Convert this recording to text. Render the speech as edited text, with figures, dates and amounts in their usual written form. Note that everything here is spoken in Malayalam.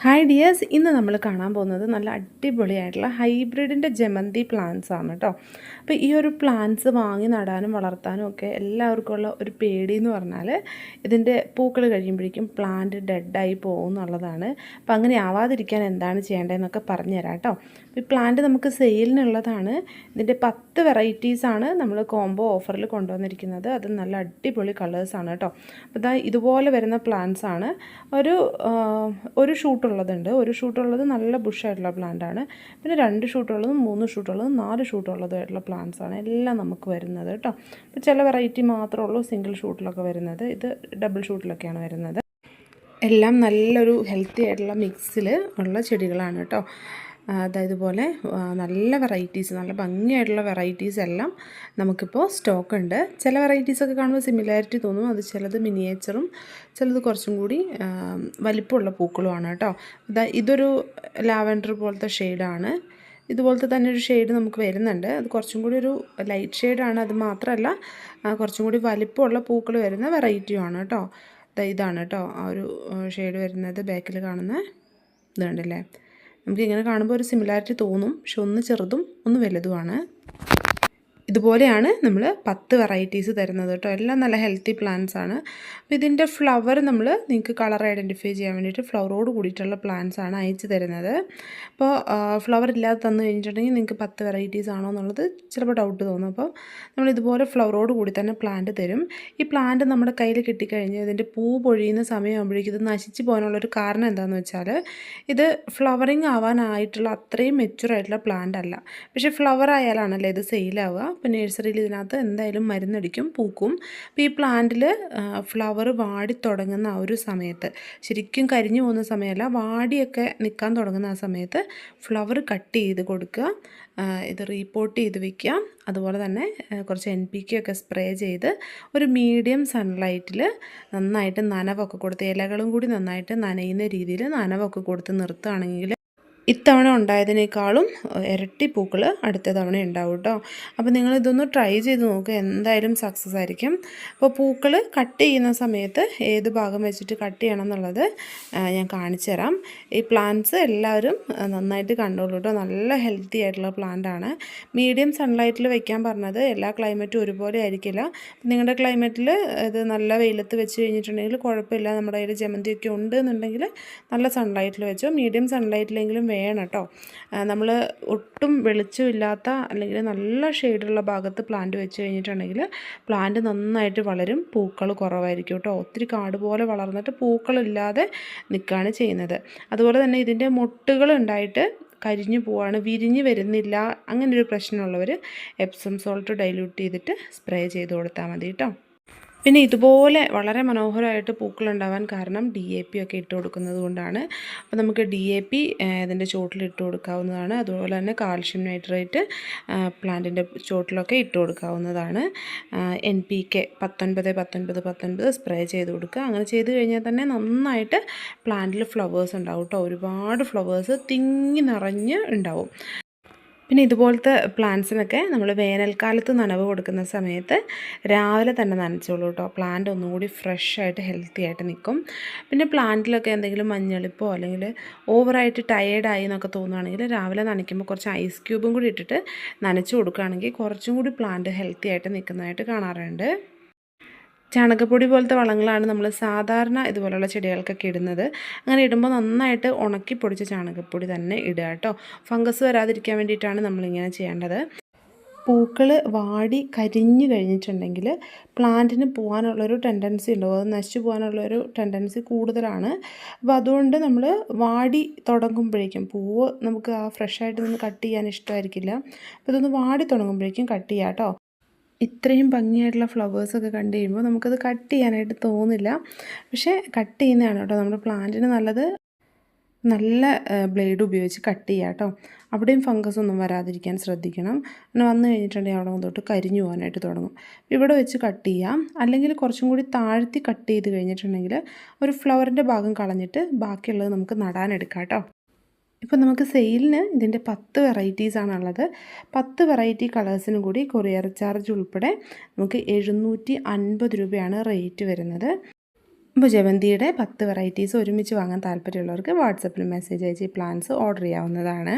ഹായ് ഡിയേഴ്സ്, ഇന്ന് നമ്മൾ കാണാൻ പോകുന്നത് നല്ല അടിപൊളിയായിട്ടുള്ള ഹൈബ്രിഡിൻ്റെ ജമന്തി പ്ലാന്റ്സ് ആണ് കേട്ടോ. അപ്പോൾ ഈ ഒരു പ്ലാന്റ്സ് വാങ്ങി നടാനും വളർത്താനും ഒക്കെ എല്ലാവർക്കും ഉള്ള ഒരു പേടി എന്ന് പറഞ്ഞാൽ ഇതിൻ്റെ പൂക്കൾ കഴിയുമ്പോഴേക്കും പ്ലാന്റ് ഡെഡായി പോകും എന്നുള്ളതാണ്. അപ്പോൾ അങ്ങനെ ആവാതിരിക്കാൻ എന്താണ് ചെയ്യേണ്ടതെന്നൊക്കെ പറഞ്ഞു തരാം കേട്ടോ. ഈ പ്ലാന്റ് നമുക്ക് സെയിലിനുള്ളതാണ്. ഇതിൻ്റെ 10 വെറൈറ്റീസാണ് നമ്മൾ കോംബോ ഓഫറിൽ കൊണ്ടുവന്നിരിക്കുന്നത്. അത് നല്ല അടിപൊളി കളേഴ്സാണ് കേട്ടോ. അപ്പോൾ ഇതുപോലെ വരുന്ന പ്ലാന്റ്സ് ആണ്. ഒരു ഷൂട്ടുള്ളതുണ്ട്. ഒരു ഷൂട്ടുള്ളത് നല്ല ബുഷായിട്ടുള്ള പ്ലാന്റാണ്. പിന്നെ 2 ഷൂട്ടുള്ളതും 3 ഷൂട്ടുള്ളതും 4 ഷൂട്ടുള്ളതുമായിട്ടുള്ള പ്ലാന്റ്സാണ് എല്ലാം നമുക്ക് വരുന്നത് കേട്ടോ. അപ്പോൾ ചില വെറൈറ്റി മാത്രമേ ഉള്ളൂ സിംഗിൾ ഷൂട്ടിലൊക്കെ വരുന്നത്. ഇത് ഡബിൾ ഷൂട്ടിലൊക്കെയാണ് വരുന്നത്. എല്ലാം നല്ലൊരു ഹെൽത്തി ആയിട്ടുള്ള മിക്സിൽ ഉള്ള ചെടികളാണ് കേട്ടോ. അതായത് പോലെ നല്ല വെറൈറ്റീസ്, നല്ല ഭംഗിയായിട്ടുള്ള വെറൈറ്റീസ് എല്ലാം നമുക്കിപ്പോൾ സ്റ്റോക്ക് ഉണ്ട്. ചില വെറൈറ്റീസൊക്കെ കാണുമ്പോൾ സിമിലാരിറ്റി തോന്നും. അത് ചിലത് മിനിയേച്ചറും ചിലത് കുറച്ചും കൂടി വലിപ്പമുള്ള പൂക്കളുമാണ് കേട്ടോ. ഇതൊരു ലാവൻഡർ പോലത്തെ ഷെയ്ഡാണ്. ഇതുപോലത്തെ തന്നെ ഒരു ഷെയ്ഡ് നമുക്ക് വരുന്നുണ്ട്. അത് കുറച്ചും കൂടി ഒരു ലൈറ്റ് ഷെയ്ഡാണ്. അത് മാത്രമല്ല കുറച്ചും കൂടി വലിപ്പമുള്ള പൂക്കൾ വരുന്ന വെറൈറ്റിയുമാണ് കേട്ടോ. ഇതാണ് കേട്ടോ ആ ഒരു ഷെയ്ഡ് വരുന്നത്. ബാക്കിൽ കാണുന്ന ഇത് കണ്ടില്ലേ? നമുക്കിങ്ങനെ കാണുമ്പോൾ ഒരു സിമിലാരിറ്റി തോന്നും, പക്ഷെ ഒന്ന് ചെറുതും ഒന്ന് വലുതുമാണ്. ഇതുപോലെയാണ് നമ്മൾ 10 വെറൈറ്റീസ് തരുന്നത് കേട്ടോ. എല്ലാം നല്ല ഹെൽത്തി പ്ലാന്റ്സ് ആണ്. അപ്പോൾ ഇതിൻ്റെ ഫ്ലവർ നിങ്ങൾക്ക് കളർ ഐഡൻറ്റിഫൈ ചെയ്യാൻ വേണ്ടിയിട്ട് ഫ്ലവറോട് കൂടിയിട്ടുള്ള പ്ലാന്റ്സ് ആണ് അയച്ചു തരുന്നത്. അപ്പോൾ ഫ്ലവർ ഇല്ലാതെ തന്നു കഴിഞ്ഞിട്ടുണ്ടെങ്കിൽ നിങ്ങൾക്ക് 10 വെറൈറ്റീസ് ആണോ എന്നുള്ളത് ചിലപ്പോൾ ഡൗട്ട് തോന്നും. അപ്പോൾ നമ്മൾ ഇതുപോലെ ഫ്ലവറോട് കൂടി തന്നെ പ്ലാന്റ് തരും. ഈ പ്ലാന്റ് നമ്മുടെ കയ്യിൽ കിട്ടിക്കഴിഞ്ഞാൽ ഇതിൻ്റെ പൂ പൊഴിയുന്ന സമയമാകുമ്പോഴേക്കും ഇത് നശിച്ച് പോകാനുള്ളൊരു കാരണം എന്താണെന്ന് വെച്ചാൽ ഇത് ഫ്ലവറിങ് ആവാനായിട്ടുള്ള അത്രയും മെച്യൂർ ആയിട്ടുള്ള പ്ലാന്റ് അല്ല. പക്ഷേ ഫ്ലവർ ആയാലാണല്ലോ ഇത് സെയിലാവുക. അപ്പോൾ നഴ്സറിയിൽ ഇതിനകത്ത് എന്തായാലും മരുന്നടിക്കും, പൂക്കും. അപ്പോൾ ഈ പ്ലാന്റിൽ ഫ്ലവർ വാടി തുടങ്ങുന്ന ആ ഒരു സമയത്ത്, ശരിക്കും കരിഞ്ഞു പോകുന്ന സമയമല്ല, വാടിയൊക്കെ നിൽക്കാൻ തുടങ്ങുന്ന ആ സമയത്ത് ഫ്ലവർ കട്ട് ചെയ്ത് കൊടുക്കുക. ഇത് റീപോർട്ട് ചെയ്ത് വയ്ക്കുക. അതുപോലെ തന്നെ കുറച്ച് NPK ഒക്കെ സ്പ്രേ ചെയ്ത് ഒരു മീഡിയം സൺലൈറ്റിൽ നന്നായിട്ട് നനവൊക്കെ കൊടുത്ത്, ഇലകളും കൂടി നന്നായിട്ട് നനയുന്ന രീതിയിൽ നനവൊക്കെ കൊടുത്ത് നിർത്തുകയാണെങ്കിൽ ഇത്തവണ ഉണ്ടായതിനേക്കാളും ഇരട്ടി പൂക്കൾ അടുത്ത തവണ ഉണ്ടാവും കേട്ടോ. അപ്പോൾ നിങ്ങളിതൊന്ന് ട്രൈ ചെയ്ത് നോക്കുക, എന്തായാലും സക്സസ് ആയിരിക്കും. അപ്പോൾ പൂക്കൾ കട്ട് ചെയ്യുന്ന സമയത്ത് ഏത് ഭാഗം വെച്ചിട്ട് കട്ട് ചെയ്യണം എന്നുള്ളത് ഞാൻ കാണിച്ചു തരാം. ഈ പ്ലാന്റ്സ് എല്ലാവരും നന്നായിട്ട് കണ്ടോളൂ കേട്ടോ. നല്ല ഹെൽത്തി ആയിട്ടുള്ള പ്ലാന്റാണ്. മീഡിയം സൺലൈറ്റിൽ വെക്കാൻ പറഞ്ഞത്. എല്ലാ ക്ലൈമറ്റും ഒരുപോലെ ആയിരിക്കില്ല. നിങ്ങളുടെ ക്ലൈമറ്റിൽ ഇത് നല്ല വെയിലത്ത് വെച്ച് കഴിഞ്ഞിട്ടുണ്ടെങ്കിൽ കുഴപ്പമില്ല. നമ്മുടെ കയ്യിൽ ജമന്തിയൊക്കെ ഉണ്ട് എന്നുണ്ടെങ്കിൽ നല്ല സൺലൈറ്റിൽ വെച്ചോ. മീഡിയം സൺലൈറ്റിലെങ്കിലും വേണം കേട്ടോ. നമ്മൾ ഒട്ടും വെളിച്ചമില്ലാത്ത അല്ലെങ്കിൽ നല്ല ഷെയ്ഡുള്ള ഭാഗത്ത് പ്ലാന്റ് വെച്ച് കഴിഞ്ഞിട്ടുണ്ടെങ്കിൽ പ്ലാന്റ് നന്നായിട്ട് വളരും, പൂക്കൾ കുറവായിരിക്കും കേട്ടോ. ഒത്തിരി കാട് പോലെ വളർന്നിട്ട് പൂക്കളില്ലാതെ നിൽക്കുകയാണ് ചെയ്യുന്നത്. അതുപോലെ തന്നെ ഇതിൻ്റെ മൊട്ടുകൾ ഉണ്ടായിട്ട് കരിഞ്ഞു പോവാണ്, വിരിഞ്ഞ് വരുന്നില്ല. അങ്ങനൊരു പ്രശ്നമുള്ളവർ എപ്സം സോൾട്ട് ഡൈല്യൂട്ട് ചെയ്തിട്ട് സ്പ്രേ ചെയ്ത് കൊടുത്താൽ മതി കേട്ടോ. പിന്നെ ഇതുപോലെ വളരെ മനോഹരമായിട്ട് പൂക്കളുണ്ടാവാൻ കാരണം DAP ഒക്കെ ഇട്ട് കൊടുക്കുന്നത് കൊണ്ടാണ്. അപ്പോൾ നമുക്ക് DAP ഇതിൻ്റെ ചോട്ടിൽ ഇട്ട് കൊടുക്കാവുന്നതാണ്. അതുപോലെ തന്നെ കാൽഷ്യം നൈട്രേറ്റ് പ്ലാന്റിൻ്റെ ചോട്ടിലൊക്കെ ഇട്ട് കൊടുക്കാവുന്നതാണ്. NPK 19-19-19 സ്പ്രേ ചെയ്ത് കൊടുക്കുക. അങ്ങനെ ചെയ്ത് കഴിഞ്ഞാൽ തന്നെ നന്നായിട്ട് പ്ലാന്റിൽ ഫ്ലവേഴ്സ് ഉണ്ടാവും കേട്ടോ. ഒരുപാട് ഫ്ലവേഴ്സ് തിങ്ങി നിറഞ്ഞ് ഉണ്ടാവും. പിന്നെ ഇതുപോലത്തെ പ്ലാന്റ്സിനൊക്കെ നമ്മൾ വേനൽക്കാലത്ത് നനവ് കൊടുക്കുന്ന സമയത്ത് രാവിലെ തന്നെ നനച്ചോളൂ കേട്ടോ. പ്ലാന്റ് ഒന്നുകൂടി ഫ്രഷ് ആയിട്ട് ഹെൽത്തി ആയിട്ട് നിൽക്കും. പിന്നെ പ്ലാന്റിലൊക്കെ എന്തെങ്കിലും മഞ്ഞളിപ്പോ അല്ലെങ്കിൽ ഓവറായിട്ട് ടയേർഡായി എന്നൊക്കെ തോന്നുകയാണെങ്കിൽ രാവിലെ നനയ്ക്കുമ്പോൾ കുറച്ച് ഐസ് ക്യൂബും കൂടി ഇട്ടിട്ട് നനച്ച് കൊടുക്കുകയാണെങ്കിൽ കുറച്ചും കൂടി പ്ലാന്റ് ഹെൽത്തി ആയിട്ട് നിൽക്കുന്നതായിട്ട് കാണാറുണ്ട്. ചാണകപ്പൊടി പോലത്തെ വളങ്ങളാണ് നമ്മൾ സാധാരണ ഇതുപോലുള്ള ചെടികൾക്കൊക്കെ ഇടുന്നത്. അങ്ങനെ ഇടുമ്പോൾ നന്നായിട്ട് ഉണക്കി പൊടിച്ച ചാണകപ്പൊടി തന്നെ ഇടുക കേട്ടോ. ഫംഗസ് വരാതിരിക്കാൻ വേണ്ടിയിട്ടാണ് നമ്മളിങ്ങനെ ചെയ്യേണ്ടത്. പൂക്കൾ വാടി കരിഞ്ഞു കഴിഞ്ഞിട്ടുണ്ടെങ്കിൽ പ്ലാന്റിന് പോകാനുള്ളൊരു ടെൻഡൻസി ഉണ്ടാവും, അത് നശിച്ചു പോകാനുള്ളൊരു ടെൻഡൻസി കൂടുതലാണ്. അപ്പോൾ അതുകൊണ്ട് നമ്മൾ വാടി തുടങ്ങുമ്പോഴേക്കും, പൂവ് നമുക്ക് ആ ഫ്രഷായിട്ട് നിന്ന് കട്ട് ചെയ്യാൻ ഇഷ്ടമായിരിക്കില്ല. അപ്പോൾ ഇതൊന്ന് വാടി തുടങ്ങുമ്പോഴേക്കും കട്ട് ചെയ്യാം കേട്ടോ. ഇത്രയും ഭംഗിയായിട്ടുള്ള ഫ്ലവേഴ്സൊക്കെ കണ്ടു കഴിയുമ്പോൾ നമുക്കത് കട്ട് ചെയ്യാനായിട്ട് തോന്നില്ല. പക്ഷേ കട്ട് ചെയ്യുന്നതാണ് കേട്ടോ നമ്മുടെ പ്ലാന്റിന് നല്ലത്. നല്ല ബ്ലേഡ് ഉപയോഗിച്ച് കട്ട് ചെയ്യുക കേട്ടോ. അവിടെയും ഫംഗസ് ഒന്നും വരാതിരിക്കാൻ ശ്രദ്ധിക്കണം. അങ്ങനെ വന്നു കഴിഞ്ഞിട്ടുണ്ടെങ്കിൽ അവിടെ തൊട്ട് കരിഞ്ഞു പോകാനായിട്ട് തുടങ്ങും. ഇവിടെ വെച്ച് കട്ട് ചെയ്യാം. അല്ലെങ്കിൽ കുറച്ചും കൂടി താഴ്ത്തി കട്ട് ചെയ്ത് കഴിഞ്ഞിട്ടുണ്ടെങ്കിൽ ഒരു ഫ്ലവറിൻ്റെ ഭാഗം കളഞ്ഞിട്ട് ബാക്കിയുള്ളത് നമുക്ക് നടാനെടുക്കാം കേട്ടോ. ഇപ്പോൾ നമുക്ക് സെയിലിന് ഇതിൻ്റെ 10 വെറൈറ്റീസാണുള്ളത്. 10 വെറൈറ്റി കളേഴ്സിന് കൂടി കൊറിയർ ചാർജ് ഉൾപ്പെടെ നമുക്ക് 750 രൂപയാണ് റേറ്റ് വരുന്നത്. അപ്പോൾ ജമന്തിയുടെ 10 വെറൈറ്റീസ് ഒരുമിച്ച് വാങ്ങാൻ താല്പര്യമുള്ളവർക്ക് വാട്സപ്പിൽ മെസ്സേജ് അയച്ച് ഈ പ്ലാന്റ്സ് ഓർഡർ ചെയ്യാവുന്നതാണ്.